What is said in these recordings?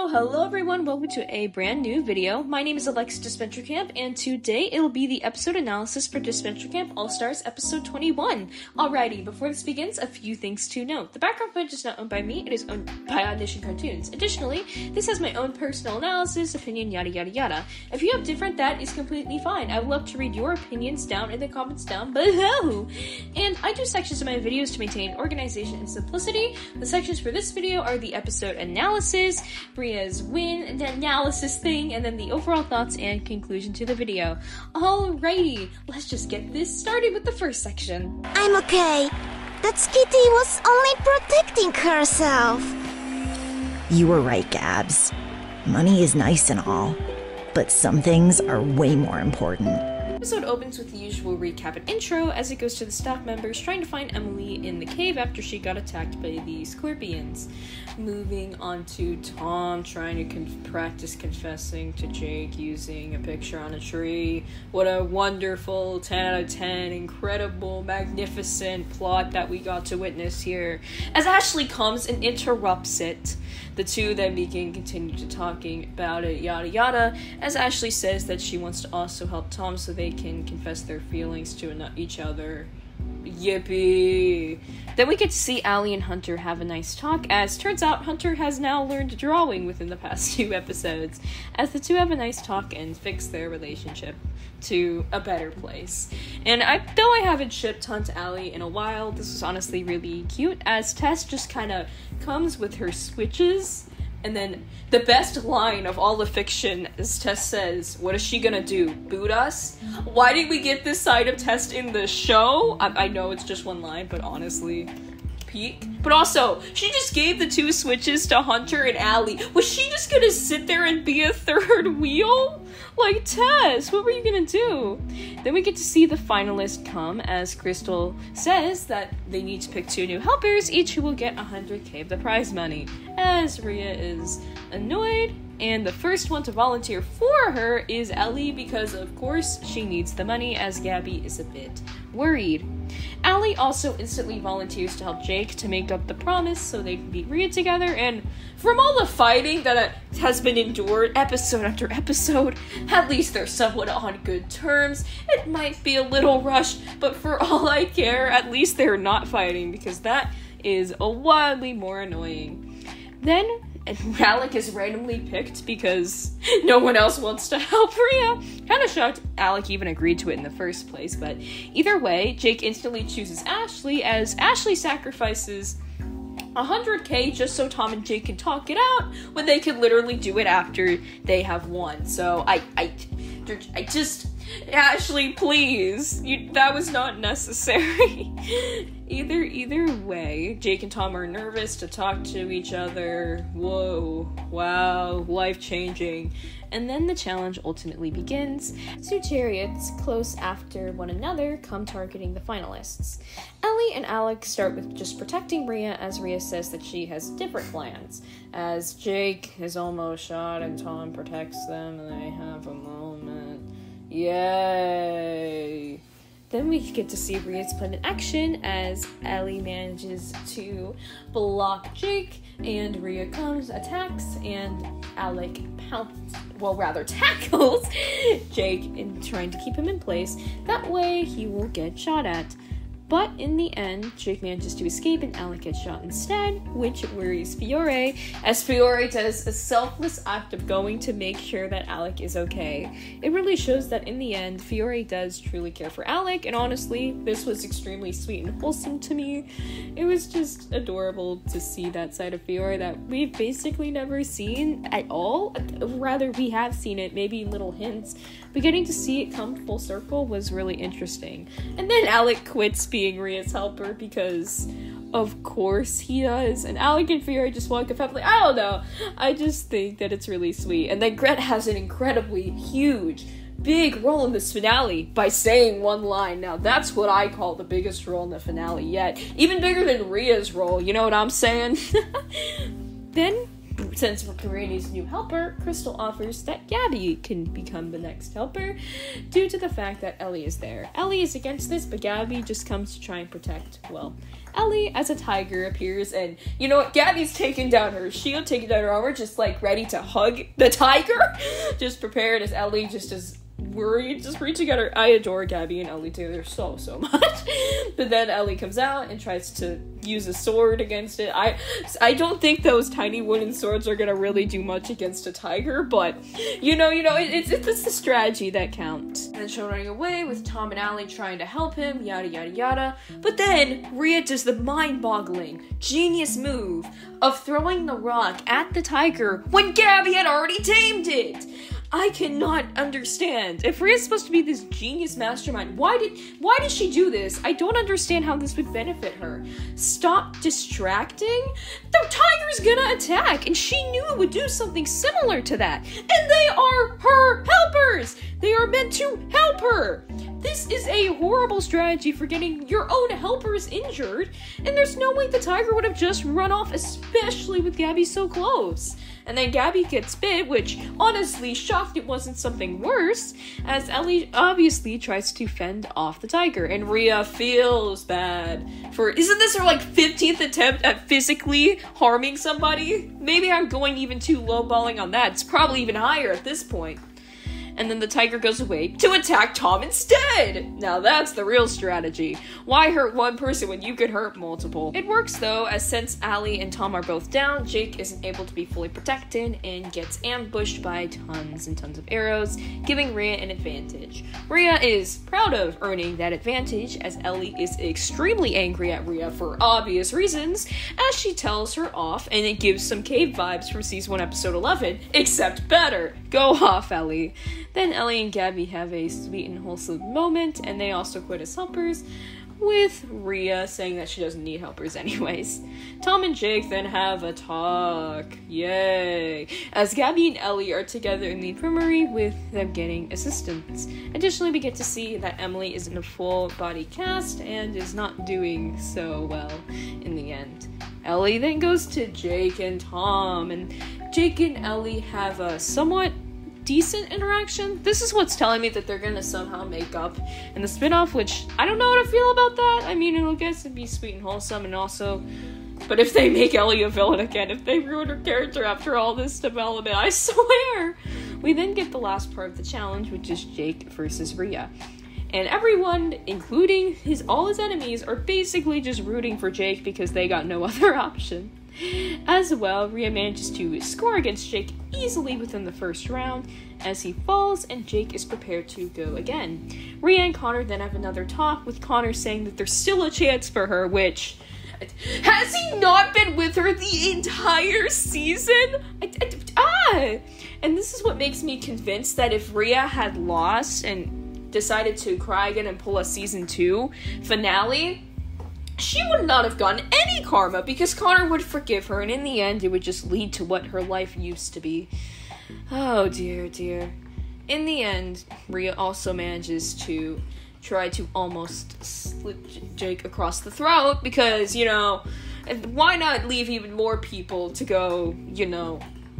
Hello everyone, welcome to a brand new video. My name is Alexis Disventure Camp, and today it will be the episode analysis for Disventure Camp All-Stars episode 21. Alrighty, before this begins, a few things to note. The background footage is not owned by me, it is owned by Audition Cartoons. Additionally, this has my own personal analysis, opinion, yada yada yada. If you have different, that is completely fine. I would love to read your opinions down in the comments down below. And I do sections of my videos to maintain organization and simplicity. The sections for this video are the episode analysis, Bria's win, the analysis thing, and then the overall thoughts and conclusion to the video. Alrighty, let's just get this started with the first section. I'm okay. That Kitty was only protecting herself. You were right, Gabs. Money is nice and all, but some things are way more important. The episode opens with the usual recap and intro as it goes to the staff members trying to find Emily in the cave after she got attacked by the scorpions. Moving on to Tom trying to practice confessing to Jake using a picture on a tree. What a wonderful 10 out of 10, incredible, magnificent plot that we got to witness here. As Ashley comes and interrupts it, the two then continue to talking about it, yada yada, as Ashley says that she wants to also help Tom so they can confess their feelings to each other. Yippee! Then we get to see Allie and Hunter have a nice talk, as turns out Hunter has now learned drawing within the past 2 episodes, as the two have a nice talk and fix their relationship to a better place. And though I haven't shipped Hunt Allie in a while, this was honestly really cute, as Tess just kind of comes with her switches. And then the best line of all the fiction is Tess says, what is she gonna do, boot us? Why did we get this side of Tess in the show? I know it's just one line, but honestly, peak. But also, she just gave the 2 switches to Hunter and Allie. Was she just gonna sit there and be a third wheel? Like, Tess, what were you gonna do? Then we get to see the finalists come, as Crystal says that they need to pick 2 new helpers, each who will get 100k of the prize money, as Rhea is annoyed, and the first one to volunteer for her is Ellie, because of course she needs the money, as Gabby is a bit worried. Allie also instantly volunteers to help Jake to make up the promise so they can beat Rhea together, and from all the fighting that has been endured episode after episode, at least they're somewhat on good terms. It might be a little rushed, but for all I care, at least they're not fighting, because that is wildly more annoying. Then Alec is randomly picked because no one else wants to help Rhea. Kinda shocked Alec even agreed to it in the first place, but either way, Jake instantly chooses Ashley, as Ashley sacrifices 100k just so Tom and Jake can talk it out when they could literally do it after they have won. So I just, Ashley, please, that was not necessary. Either way, Jake and Tom are nervous to talk to each other. Whoa, wow, life-changing. And then the challenge ultimately begins. 2 chariots close after one another come targeting the finalists. Ellie and Alec start with just protecting Rhea, as Rhea says that she has different plans. As Jake is almost shot and Tom protects them and they have a moment. Yay! Then we get to see Rhea's plan in action as Ellie manages to block Jake, and Rhea comes, attacks, and Alec tackles Jake in trying to keep him in place. That way he will get shot at. But in the end, Jake manages to escape and Alec gets shot instead, which worries Fiore, as Fiore does a selfless act of going to make sure that Alec is okay. It really shows that in the end, Fiore does truly care for Alec, and honestly, this was extremely sweet and wholesome to me. It was just adorable to see that side of Fiore that we've basically never seen at all. Rather, we have seen it, maybe little hints, but getting to see it come full circle was really interesting. And then Alec quits being Rhea's helper because of course he does, and Alec and Fiore just walk up happily. I don't know, I just think that it's really sweet. And then Gret has an incredibly huge, big role in this finale by saying one line. Now that's what I call the biggest role in the finale yet, even bigger than Rhea's role, you know what I'm saying? Then since Rhea needs a new helper, Crystal offers that Gabby can become the next helper due to the fact that Ellie is there. Ellie is against this, but Gabby just comes to try and protect, well, Ellie as a tiger appears, and you know what? Gabby's taking down her shield, taking down her armor, just like ready to hug the tiger. Just prepared as Ellie just is worried, just reaching at her. I adore Gabby and Ellie together so much. But then Ellie comes out and tries to use a sword against it. I don't think those tiny wooden swords are gonna really do much against a tiger, but you know, it's the strategy that counts. And she's running away with Tom and Allie trying to help him, yada yada yada. But then Rhea does the mind-boggling, genius move of throwing the rock at the tiger when Gabby had already tamed it. I cannot understand. If Rhea's supposed to be this genius mastermind, why did she do this? I don't understand how this would benefit her. Stop distracting? The tiger's gonna attack, and she knew it would do something similar to that. And they are her helpers! They are meant to help her! This is a horrible strategy for getting your own helpers injured, and there's no way the tiger would have just run off, especially with Gabby so close. And then Gabby gets bit, which, honestly, shocked it wasn't something worse, as Ellie obviously tries to fend off the tiger, and Rhea feels bad for, isn't this her, 15th attempt at physically harming somebody? Maybe I'm going even too lowballing on that. It's probably even higher at this point. And then the tiger goes away to attack Tom instead! Now that's the real strategy. Why hurt one person when you could hurt multiple? It works though, as since Allie and Tom are both down, Jake isn't able to be fully protected and gets ambushed by tons and tons of arrows, giving Rhea an advantage. Rhea is proud of earning that advantage, as Ellie is extremely angry at Rhea for obvious reasons, as she tells her off, and it gives some cave vibes from season 1 episode 11, except better. Go off, Ellie. Then Ellie and Gabby have a sweet and wholesome moment, and they also quit as helpers, with Rhea saying that she doesn't need helpers anyways. Tom and Jake then have a talk. Yay! As Gabby and Ellie are together in the infirmary with them getting assistance. Additionally, we get to see that Emily is in a full body cast and is not doing so well in the end. Ellie then goes to Jake and Tom, and Jake and Ellie have a somewhat decent interaction. This is what's telling me that they're gonna somehow make up in the spin-off, which I don't know how to feel about that. I mean, I guess it'd be sweet and wholesome, and also, but if they make Ellie a villain again, if they ruin her character after all this development, I swear! We then get the last part of the challenge, which is Jake versus Rhea. And everyone, including all his enemies, are basically just rooting for Jake because they got no other option. As well, Rhea manages to score against Jake easily within the first round as he falls, and Jake is prepared to go again. Rhea and Connor then have another talk, with Connor saying that there's still a chance for her, which... Has he not been with her the entire season? And this is what makes me convinced that if Rhea had lost and decided to cry again and pull a season 2 finale, she would not have gotten any karma because Connor would forgive her, and in the end, it would just lead to what her life used to be. Oh, dear, dear. In the end, Rhea also manages to try to almost slit Jake across the throat because, why not leave even more people to go,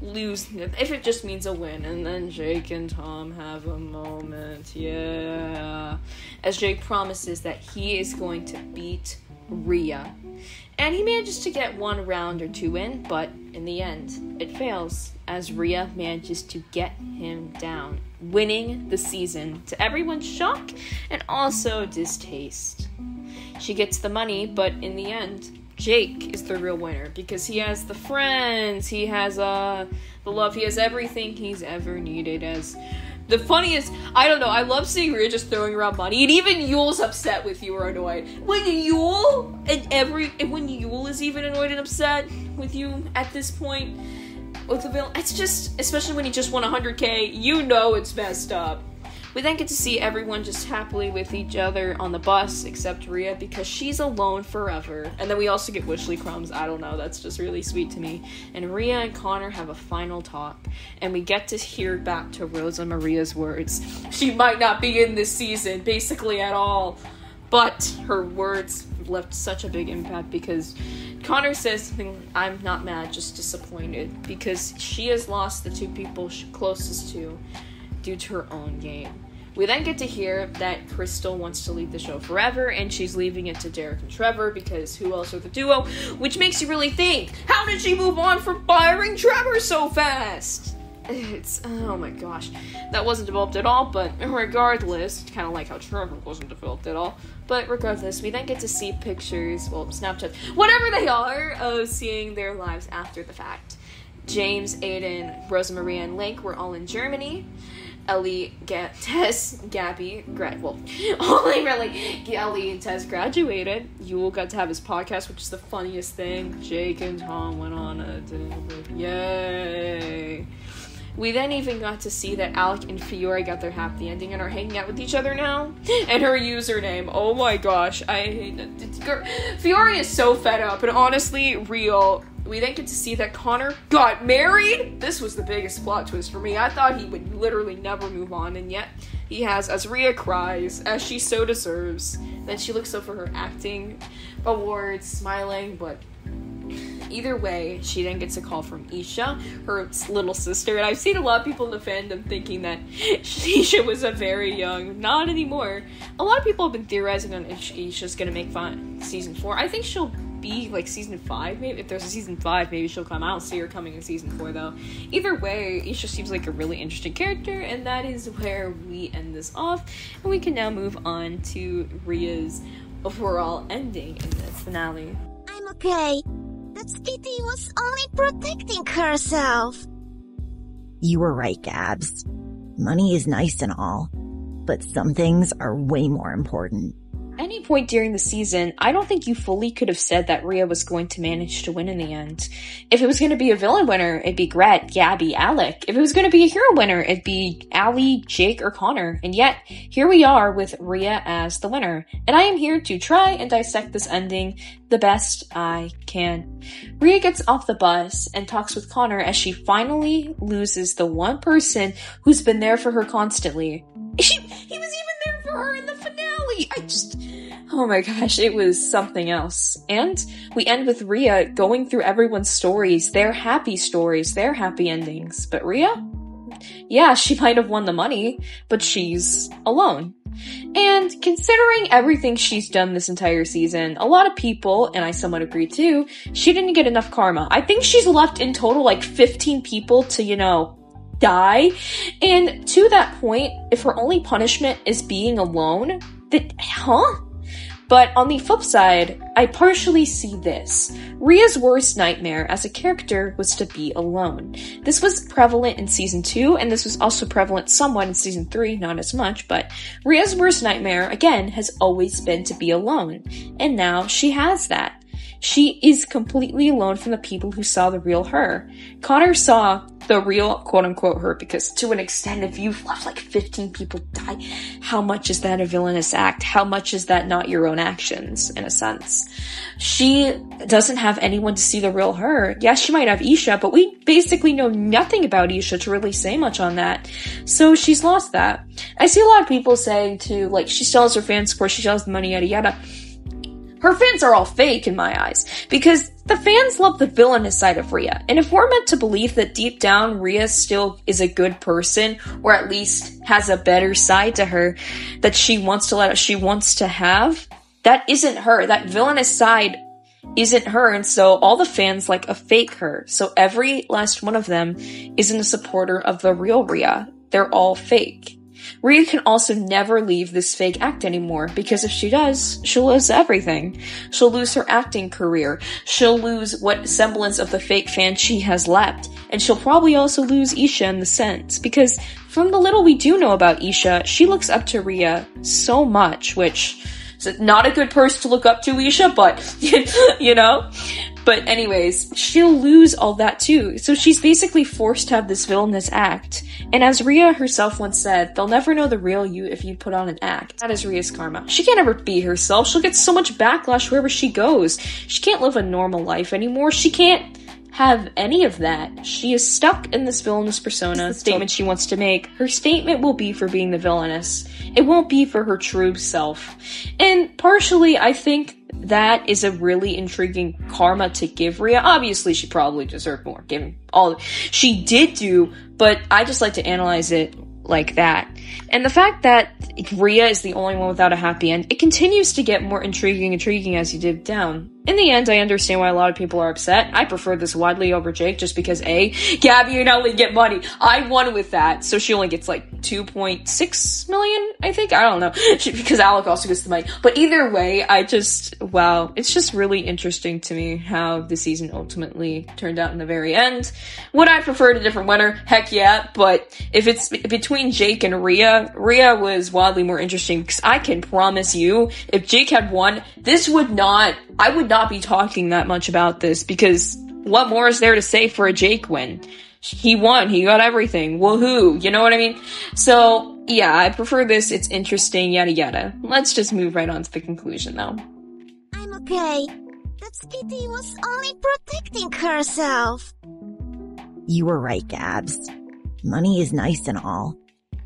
lose if it just means a win. And then Jake and Tom have a moment, yeah, as Jake promises that he is going to beat Rhea, and he manages to get 1 round or 2 in, but in the end it fails as Rhea manages to get him down, winning the season to everyone's shock and also distaste. She gets the money, but in the end Jake is the real winner because he has the friends, he has the love, he has everything he's ever needed. As the funniest, I don't know, I love seeing Rhea just throwing around money, and even Yule's upset with you or annoyed. When Yule is even annoyed and upset with you at this point with the villain, it's just, especially when he just won 100K, it's messed up. We then get to see everyone just happily with each other on the bus, except Rhea, because she's alone forever. And then we also get Wishley crumbs. I don't know, that's just really sweet to me. And Rhea and Connor have a final talk, and we get to hear back to Rosa Maria's words. She might not be in this season, basically at all, but her words left such a big impact because Connor says something, I'm not mad, just disappointed, because she has lost the two people she's closest to due to her own game. We then get to hear that Crystal wants to leave the show forever, and she's leaving it to Derek and Trevor, because who else are the duo? Which makes you really think, how did she move on from firing Trevor so fast? Oh my gosh, that wasn't developed at all, but regardless, kind of like how Trevor wasn't developed at all, but regardless, we then get to see pictures, well, Snapchat, whatever they are, of seeing their lives after the fact. James, Aiden, Rosa Maria, and Link were all in Germany. Ellie, Tess, Gabby, Ellie and Tess graduated. Yule got to have his podcast, which is the funniest thing. Jake and Tom went on a date. Yay! We then even got to see that Alec and Fiore got their happy ending and are hanging out with each other now. And her username, oh my gosh, I hate it. Fiore is so fed up, and honestly, real. We then get to see that Connor got married. This was the biggest plot twist for me. I thought he would literally never move on, and yet he has, as Rhea cries, as she so deserves. Then she looks up for her acting awards, smiling, but either way, she then gets a call from Isha, her little sister, and I've seen a lot of people in the fandom thinking that Isha was a very young, not anymore. A lot of people have been theorizing on if Isha's gonna make season 4. I think she'll be like season 5, maybe. If there's a season 5, maybe she'll come out. See her coming in season 4, though. Either way, Isha seems like a really interesting character, and that is where we end this off, and we can now move on to Rhea's overall ending in this finale. I'm okay. That Kitty was only protecting herself. You were right, Gabs. Money is nice and all, but some things are way more important. Any point during the season, I don't think you fully could have said that Rhea was going to manage to win in the end. If it was going to be a villain winner, it'd be Gret, Gabby, Alec. If it was going to be a hero winner, it'd be Allie, Jake, or Connor. And yet, here we are with Rhea as the winner. And I am here to try and dissect this ending the best I can. Rhea gets off the bus and talks with Connor as she finally loses the one person who's been there for her constantly. He was even there for her in the finale! Oh my gosh, it was something else. And we end with Rhea going through everyone's stories, their happy stories, their happy endings. But Rhea? Yeah, she might have won the money, but she's alone. And considering everything she's done this entire season, a lot of people, and I somewhat agree too, she didn't get enough karma. I think she's left in total like 15 people to, die. And to that point, if her only punishment is being alone, But on the flip side, I partially see this. Rhea's worst nightmare as a character was to be alone. This was prevalent in season 2, and this was also prevalent somewhat in season 3, not as much, but Rhea's worst nightmare, again, has always been to be alone. And now she has that. She is completely alone from the people who saw the real her. Connor saw the real quote-unquote her, because to an extent, if you've left like 15 people die, how much is that a villainous act? How much is that not your own actions, in a sense? She doesn't have anyone to see the real her. Yes, she might have Isha, but we basically know nothing about Isha to really say much on that. So she's lost that. I see a lot of people saying too, like, she still has her fan support, she still has the money, yada yada. Her fans are all fake in my eyes, because the fans love the villainous side of Rhea, and if we're meant to believe that deep down Rhea still is a good person, or at least has a better side to her that she wants to have, that isn't her. That villainous side isn't her, and so all the fans like a fake her. So every last one of them isn't a supporter of the real Rhea. They're all fake. Rhea can also never leave this fake act anymore, because if she does, she'll lose everything. She'll lose her acting career, she'll lose what semblance of the fake fan she has left, and she'll probably also lose Isha in the sense, because from the little we do know about Isha, she looks up to Rhea so much, which is not a good person to look up to, Isha, but, But anyways, she'll lose all that too. So she's basically forced to have this villainous act. And as Rhea herself once said, they'll never know the real you if you put on an act. That is Rhea's karma. She can't ever be herself. She'll get so much backlash wherever she goes. She can't live a normal life anymore. She can't have any of that. She is stuck in this villainous persona. The statement she wants to make, her statement will be for being the villainous. It won't be for her true self. And partially, I think that is a really intriguing karma to give Rhea. Obviously, she probably deserved more, given all she did do, but I just like to analyze it like that. And the fact that Rhea is the only one without a happy end, it continues to get more intriguing as you dig down. In the end, I understand why a lot of people are upset. I prefer this widely over Jake just because A, Gabby and Ellie get money. I won with that, so she only gets like 2.6 million, I think? I don't know. Because Alec also gets the money. But either way, wow. It's just really interesting to me how the season ultimately turned out in the very end. Would I prefer a different winner? Heck yeah. But if it's between Jake and Rhea was wildly more interesting because I can promise you, if Jake had won, I would not be talking that much about this because what more is there to say for a Jake win? He won. He got everything. Woohoo. You know what I mean? So, yeah, I prefer this. It's interesting, yada yada. Let's just move right on to the conclusion, though. I'm okay. That Kitty was only protecting herself. You were right, Gabs. Money is nice and all,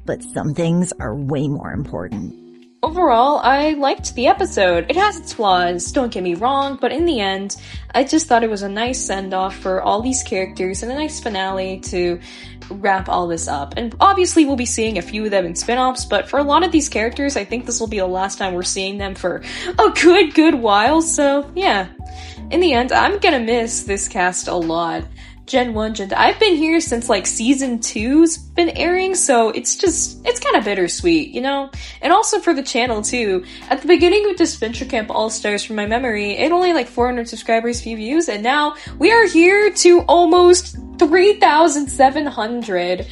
but some things are way more important. Overall, I liked the episode. It has its flaws, don't get me wrong, but in the end, I just thought it was a nice send-off for all these characters and a nice finale to wrap all this up. And obviously, we'll be seeing a few of them in spin-offs, but for a lot of these characters, I think this will be the last time we're seeing them for a good while, so yeah. In the end, I'm gonna miss this cast a lot. Gen 1, Gen 2. I've been here since like season 2's been airing, so it's kind of bittersweet, you know? And also for the channel too. At the beginning of Disventure Camp All-Stars, from my memory, it only like 400 subscribers, few views, and now we are here to almost 3,700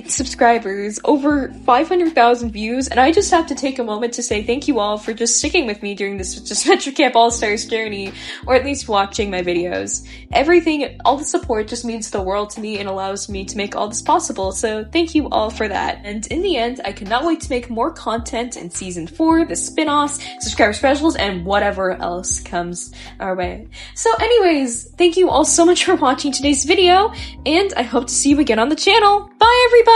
subscribers, over 500,000 views, and I just have to take a moment to say thank you all for just sticking with me during this Disventure Camp All-Stars journey, or at least watching my videos. Everything, all the support just means the world to me and allows me to make all this possible, so thank you all for that. And in the end, I cannot wait to make more content in Season 4, the spin-offs, subscriber specials, and whatever else comes our way. So anyways, thank you all so much for watching today's video, and I hope to see you again on the channel. Bye, everybody!